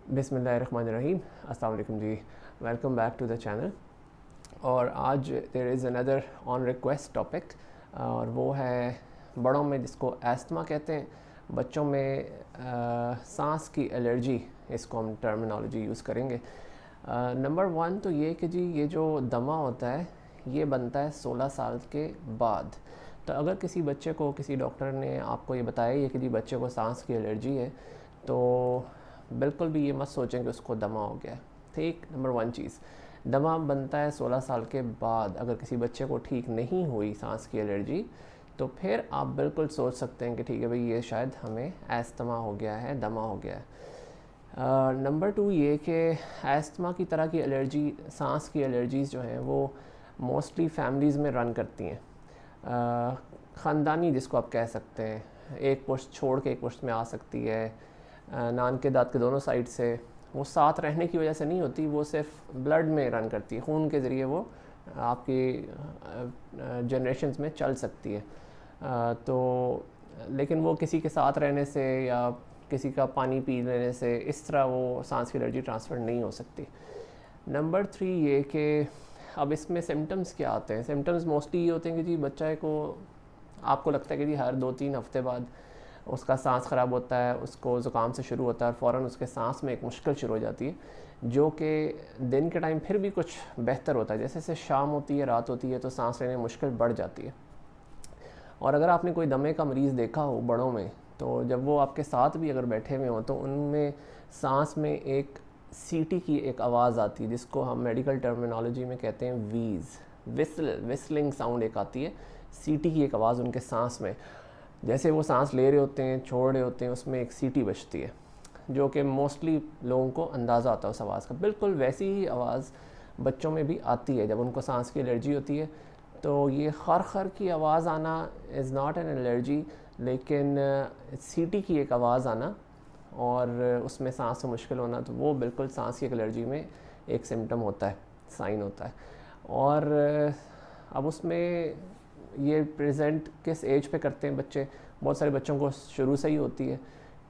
बिस्मिल्लाहिर्रहमानिर्रहीम। अस्सलाम वालेकुम जी, welcome back to the channel. और आज there is another on request topic, और वो है बड़ों में जिसको एस्थमा कहते हैं, बच्चों में सांस की एलर्जी, इसको हम टर्मिनोलॉजी यूज़ करेंगे। नंबर वन तो ये कि जी ये जो दमा होता है ये बनता है 16 साल के बाद। तो अगर किसी बच्चे को किसी डॉक्टर ने आपको ये बताया है कि जी बच्चे को सांस की एलर्जी है, तो बिल्कुल भी ये मत सोचें कि उसको दमा हो गया है। ठीक, नंबर वन चीज़, दमा बनता है 16 साल के बाद। अगर किसी बच्चे को ठीक नहीं हुई सांस की एलर्जी, तो फिर आप बिल्कुल सोच सकते हैं कि ठीक है भाई, ये शायद हमें एस्थमा हो गया है, दमा हो गया है। नंबर टू ये कि एस्थमा की तरह की एलर्जी, सांस की एलर्जीज़ जो हैं वो मोस्टली फैमिलीज़ में रन करती हैं। ख़ानदानी जिसको आप कह सकते हैं, एक पुश्त छोड़ के एक पुश्त में आ सकती है। नान के दांत के दोनों साइड से, वो साथ रहने की वजह से नहीं होती, वो सिर्फ ब्लड में रन करती है, खून के ज़रिए वो आपकी जनरेशन्स में चल सकती है। तो लेकिन वो किसी के साथ रहने से या किसी का पानी पी लेने से इस तरह वो सांस की एलर्जी ट्रांसफ़र नहीं हो सकती। नंबर थ्री ये कि अब इसमें सिम्टम्स क्या आते हैं। सिम्टम्स मोस्टली ये होते हैं कि जी बच्चे को, आपको लगता है कि जी हर 2-3 हफ्ते बाद उसका सांस ख़राब होता है, उसको ज़ुकाम से शुरू होता है और फ़ौरन उसके सांस में एक मुश्किल शुरू हो जाती है, जो कि दिन के टाइम फिर भी कुछ बेहतर होता है। जैसे जैसे शाम होती है, रात होती है, तो सांस लेने में मुश्किल बढ़ जाती है। और अगर आपने कोई दमे का मरीज़ देखा हो बड़ों में, तो जब वो आपके साथ भी अगर बैठे हुए हों तो उनमें सांस में एक सीटी की एक आवाज़ आती है, जिसको हम मेडिकल टर्मिनोलॉजी में कहते हैं विस्लिंग साउंड एक आती है, सीटी की एक आवाज़ उनके सांस में। जैसे वो सांस ले रहे होते हैं, छोड़ रहे होते हैं, उसमें एक सीटी बजती है, जो कि मोस्टली लोगों को अंदाज़ा आता है उस आवाज़ का। बिल्कुल वैसी ही आवाज़ बच्चों में भी आती है जब उनको सांस की एलर्जी होती है। तो ये खर खर की आवाज़ आना इज़ नॉट एन एलर्जी, लेकिन सीटी की एक आवाज़ आना और उसमें सांस में मुश्किल होना, तो वो बिल्कुल सांस की एलर्जी में एक सिम्टम होता है, साइन होता है। और अब उसमें ये प्रेजेंट किस एज पे करते हैं बच्चे, बहुत सारे बच्चों को शुरू से ही होती है,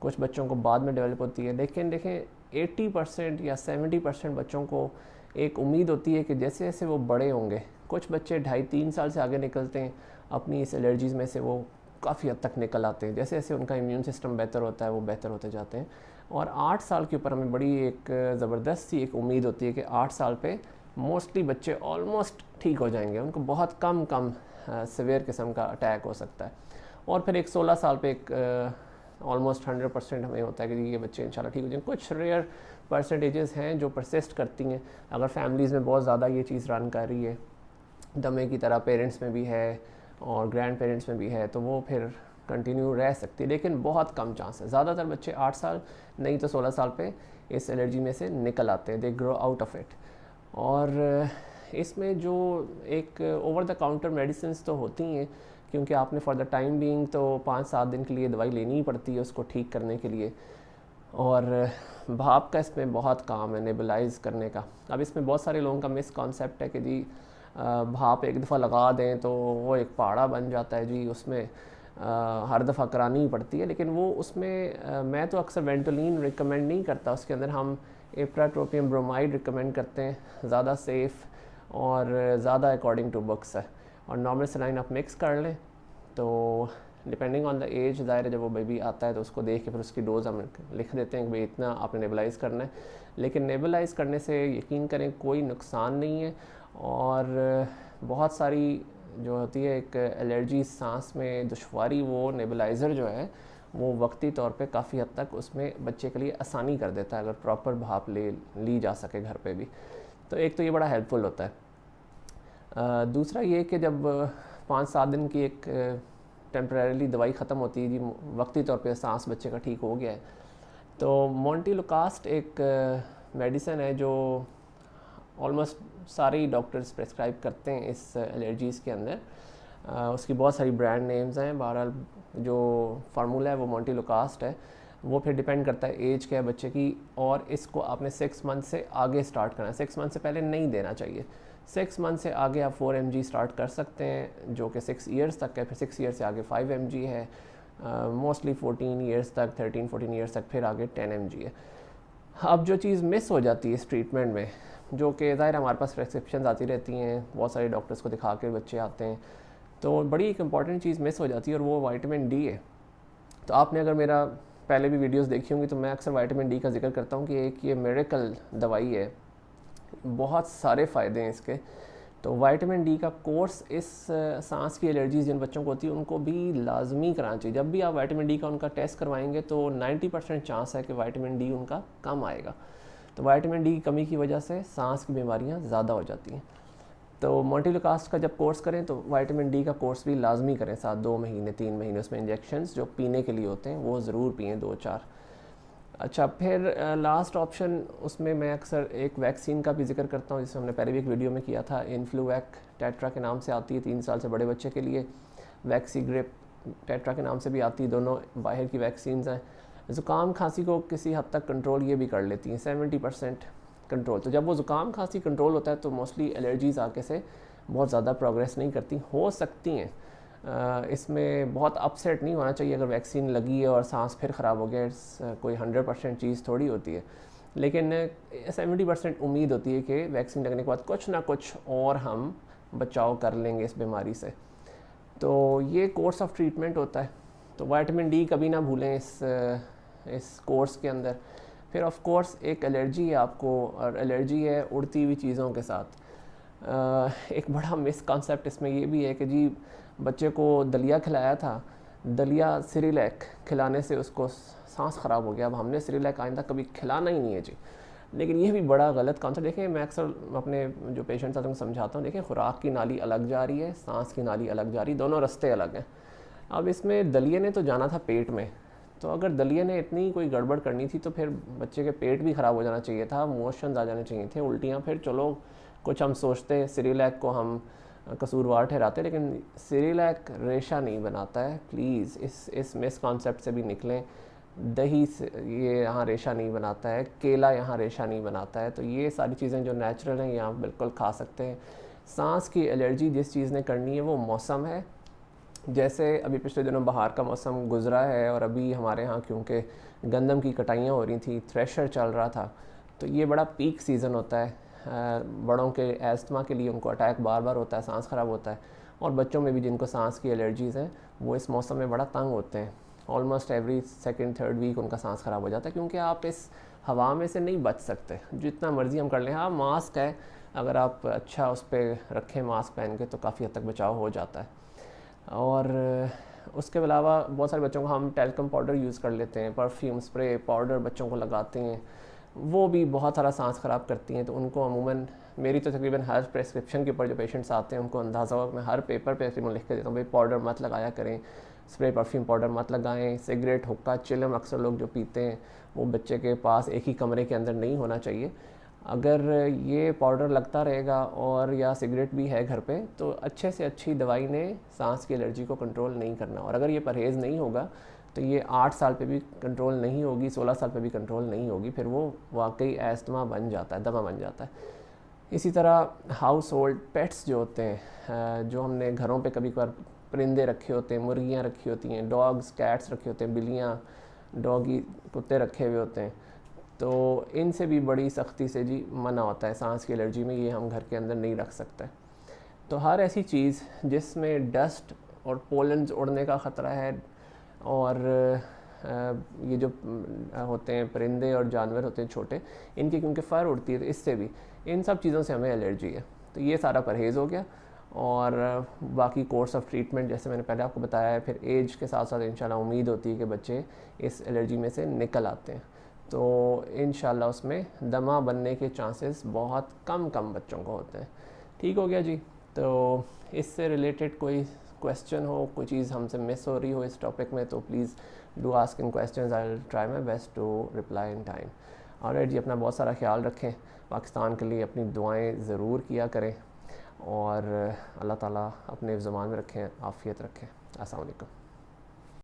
कुछ बच्चों को बाद में डेवलप होती है। लेकिन देखें 80% या 70% बच्चों को एक उम्मीद होती है कि जैसे जैसे वो बड़े होंगे, कुछ बच्चे 2.5-3 साल से आगे निकलते हैं अपनी इस एलर्जीज़ में से, वो काफ़ी हद तक निकल आते हैं। जैसे जैसे उनका इम्यून सिस्टम बेहतर होता है, वो बेहतर होते जाते हैं। और 8 साल के ऊपर हमें बड़ी एक ज़बरदस्त सी एक उम्मीद होती है कि 8 साल पे मोस्टली बच्चे ऑलमोस्ट ठीक हो जाएंगे, उनको बहुत कम सीवियर किस्म का अटैक हो सकता है। और फिर एक 16 साल पे एक ऑलमोस्ट 100% हमें होता है कि ये बच्चे इंशाल्लाह ठीक हो जाएंगे। कुछ रेयर परसेंटेजेस हैं जो परसिस्ट करती हैं। अगर फैमिलीज़ में बहुत ज़्यादा ये चीज़ रन कर रही है, दमे की तरह पेरेंट्स में भी है और ग्रैंड पेरेंट्स में भी है, तो वो फिर कंटिन्यू रह सकती है, लेकिन बहुत कम चांस है। ज़्यादातर बच्चे 8 साल नहीं तो 16 साल पे इस एलर्जी में से निकल आते हैं, they grow out of it. और इसमें जो एक ओवर द काउंटर मेडिसिन तो होती हैं, क्योंकि आपने फॉर द टाइम बीइंग तो 5-7 दिन के लिए दवाई लेनी ही पड़ती है उसको ठीक करने के लिए। और भाप का इसमें बहुत काम है, नेबुलाइज करने का। अब इसमें बहुत सारे लोगों का मिस कॉन्सेप्ट है कि जी भाप एक दफ़ा लगा दें तो वो एक पहाड़ा बन जाता है जी, उसमें हर दफ़ा करानी ही पड़ती है। लेकिन वो उसमें मैं तो अक्सर वेंटोलिन रिकमेंड नहीं करता, उसके अंदर हम इप्राट्रोपियम ब्रोमाइड रिकमेंड करते हैं, ज़्यादा सेफ़ और ज़्यादा अकॉर्डिंग टू बुक्स है। और नॉर्मल सलाइन आप मिक्स कर लें, तो डिपेंडिंग ऑन द एज, ज़ाहिर है जब वो बेबी आता है तो उसको देख के फिर उसकी डोज़ हम लिख देते हैं कि भाई इतना आपने नेबुलाइज़ करना है। लेकिन नेबुलाइज़ करने से यकीन करें कोई नुकसान नहीं है। और बहुत सारी जो होती है एक एलर्जी, सांस में दुश्वारी, वो नेबुलाइज़र जो है वो वक्ती तौर पे काफ़ी हद तक उसमें बच्चे के लिए आसानी कर देता है, अगर प्रॉपर भाप ली जा सके घर पे भी। तो एक तो ये बड़ा हेल्पफुल होता है। दूसरा ये कि जब 5-7 दिन की एक टेम्परेरीली दवाई ख़त्म होती है जी, वक्ती तौर पे सांस बच्चे का ठीक हो गया है, तो मोंटेलुकास्ट एक मेडिसिन है जो ऑलमोस्ट सारे ही डॉक्टर्स प्रेस्क्राइब करते हैं इस एलर्जीज़ के अंदर। उसकी बहुत सारी ब्रांड नेम्स हैं। बहरहाल जो फार्मूला है वो मोंटेलुकास्ट है। वो फिर डिपेंड करता है एज क्या है बच्चे की, और इसको आपने 6 मंथ से आगे स्टार्ट करना है, 6 मंथ से पहले नहीं देना चाहिए। 6 मंथ से आगे आप 4 mg स्टार्ट कर सकते हैं, जो कि 6 ईयर्स तक है। फिर 6 ईयर्स से आगे 5 mg है, मोस्टली 14 ईयर्स तक, 13-14 ईयर्स तक फिर आगे 10 mg है। अब जो चीज़ मिस हो जाती है इस ट्रीटमेंट में, जो कि ज़ाहिर हमारे पास प्रेस्क्रिप्शन आती रहती हैं, बहुत सारे डॉक्टर्स को दिखा के बच्चे आते हैं, तो बड़ी एक इम्पॉर्टेंट चीज़ मिस हो जाती है और वो विटामिन डी है। तो आपने अगर मेरा पहले भी वीडियोस देखी होंगी तो मैं अक्सर विटामिन डी का जिक्र करता हूँ कि एक ये मिरेकल दवाई है, बहुत सारे फ़ायदे हैं इसके। तो विटामिन डी का कोर्स इस सांस की एलर्जीज़ जिन बच्चों को होती है उनको भी लाजमी कराना चाहिए। जब भी आप विटामिन डी का उनका टेस्ट करवाएंगे तो 90% चांस है कि विटामिन डी उनका कम आएगा। तो विटामिन डी की कमी की वजह से सांस की बीमारियां ज़्यादा हो जाती हैं। तो मोंटेलोकास्ट का जब कोर्स करें तो विटामिन डी का कोर्स भी लाजमी करें, साथ 2 महीने 3 महीने उसमें इंजेक्शंस जो पीने के लिए होते हैं वो ज़रूर पिएँ 2-4। अच्छा, फिर लास्ट ऑप्शन उसमें मैं अक्सर एक वैक्सीन का भी जिक्र करता हूँ, जिसे हमने पहले भी एक वीडियो में किया था। इन्फ्लूवैक टेट्रा के नाम से आती है 3 साल से बड़े बच्चे के लिए, वैक्सीग्रिप टेट्रा के नाम से भी आती है, दोनों बाहर की वैक्सीन्स हैं। ज़ुकाम खांसी को किसी हद तक कंट्रोल ये भी कर लेती हैं, 70% कंट्रोल। तो जब वो ज़ुकाम खांसी कंट्रोल होता है तो मोस्टली एलर्जीज़ आके से बहुत ज़्यादा प्रोग्रेस नहीं करती, हो सकती हैं। इसमें बहुत अपसेट नहीं होना चाहिए अगर वैक्सीन लगी है और सांस फिर ख़राब हो गया, कोई 100% चीज़ थोड़ी होती है, लेकिन 70% उम्मीद होती है कि वैक्सीन लगने के बाद कुछ ना कुछ और हम बचाव कर लेंगे इस बीमारी से। तो ये कोर्स ऑफ ट्रीटमेंट होता है। तो विटामिन डी कभी ना भूलें इस कोर्स के अंदर। फिर ऑफ कोर्स एक एलर्जी है आपको, और एलर्जी है उड़ती हुई चीज़ों के साथ। एक बड़ा मिसकॉन्सेप्ट इसमें ये भी है कि जी बच्चे को दलिया खिलाया था, दलिया सिरिलैक खिलाने से उसको सांस ख़राब हो गया, अब हमने सिरिलैक आइंदा कभी खिलाना ही नहीं है जी। लेकिन ये भी बड़ा गलत कॉन्सेप्ट। देखें, मैं अक्सर अपने जो पेशेंट्स आते हैं उनको समझाता हूँ, देखें खुराक की नाली अलग जा रही है, सांस की नाली अलग जा रही है, दोनों रास्ते अलग हैं। अब इसमें दलिया ने तो जाना था पेट में, तो अगर दलिया ने इतनी कोई गड़बड़ करनी थी तो फिर बच्चे के पेट भी ख़राब हो जाना चाहिए था, मोशंस आ जाने चाहिए थे, उल्टियाँ। फिर चलो कुछ हम सोचते हैं सिरिलैक को हम कसूरवार ठहराते, लेकिन सिरिलैक रेशा नहीं बनाता है। प्लीज़ इस मिसकॉन्सेप्ट से भी निकलें। दही से ये यहाँ रेशा नहीं बनाता है, केला यहाँ रेशा नहीं बनाता है। तो ये सारी चीज़ें जो नेचुरल हैं ये आप बिल्कुल खा सकते हैं। सांस की एलर्जी जिस चीज़ ने करनी है वो मौसम है। जैसे अभी पिछले दिनों बाहर का मौसम गुजरा है और अभी हमारे यहाँ क्योंकि गंदम की कटाइयाँ हो रही थी, थ्रेशर चल रहा था, तो ये बड़ा पीक सीज़न होता है। बड़ों के एस्थमा के लिए उनको अटैक बार बार होता है, सांस ख़राब होता है, और बच्चों में भी जिनको सांस की एलर्जीज़ हैं वो इस मौसम में बड़ा तंग होते हैं। ऑलमोस्ट एवरी 2-3 वीक उनका सांस ख़राब हो जाता है, क्योंकि आप इस हवा में से नहीं बच सकते जितना मर्ज़ी हम कर लें। हाँ, मास्क है, अगर आप अच्छा उस पर रखें मास्क पहन के तो काफ़ी हद तक बचाव हो जाता है। और उसके अलावा बहुत सारे बच्चों को हम टैल्कम पाउडर यूज़ कर लेते हैं, परफ्यूम स्प्रे पाउडर बच्चों को लगाते हैं, वो भी बहुत सारा सांस ख़राब करती हैं। तो उनको अमूमन मेरी तो तकरीबन हर प्रेस्क्रिप्शन के ऊपर जो पेशेंट्स आते हैं उनको अंदाज़ा हो, मैं हर पेपर पे तकरीबन लिख के देता हूँ भाई पाउडर मत लगाया करें, स्प्रे परफ्यूम पाउडर मत लगाएं। सिगरेट हुक्का चिलम अक्सर लोग जो पीते हैं वो बच्चे के पास एक ही कमरे के अंदर नहीं होना चाहिए। अगर ये पाउडर लगता रहेगा और या सिगरेट भी है घर पे तो अच्छे से अच्छी दवाई ने सांस की एलर्जी को कंट्रोल नहीं करना। और अगर ये परहेज़ नहीं होगा तो ये 8 साल पे भी कंट्रोल नहीं होगी, 16 साल पे भी कंट्रोल नहीं होगी, फिर वो वाकई एस्थमा बन जाता है, दमा बन जाता है। इसी तरह हाउस होल्ड पेट्स जो होते हैं, जो हमने घरों पे कभी कभार परिंदे रखे होते हैं, मुर्गियाँ रखी होती हैं, डॉग्स कैट्स रखे होते हैं, बिल्लियाँ डॉगी कुत्ते रखे हुए होते हैं, तो इनसे भी बड़ी सख्ती से जी मना होता है सांस की एलर्जी में, ये हम घर के अंदर नहीं रख सकते। तो हर ऐसी चीज़ जिसमें डस्ट और पोलन्स उड़ने का ख़तरा है, और ये जो होते हैं परिंदे और जानवर होते हैं छोटे, इनकी क्योंकि फ़र उड़ती है तो इससे भी, इन सब चीज़ों से हमें एलर्जी है। तो ये सारा परहेज़ हो गया। और बाकी कोर्स ऑफ ट्रीटमेंट जैसे मैंने पहले आपको बताया है, फिर एज के साथ साथ इंशाल्लाह उम्मीद होती है कि बच्चे इस एलर्जी में से निकल आते हैं। तो इंशाल्लाह उसमें दमा बनने के चांसेस बहुत कम बच्चों को होते हैं। ठीक हो गया जी। तो इससे रिलेटेड कोई क्वेश्चन हो, कोई चीज़ हमसे मिस हो रही हो इस टॉपिक में, तो please do ask in questions, I will try my best to reply in time. Alright जी, अपना बहुत सारा ख्याल रखें, पाकिस्तान के लिए अपनी दुआएं ज़रूर किया करें, और अल्लाह ताला अपने ज़बान में रखें, आफ़ियत रखें। अस्सलाम वालेकुम।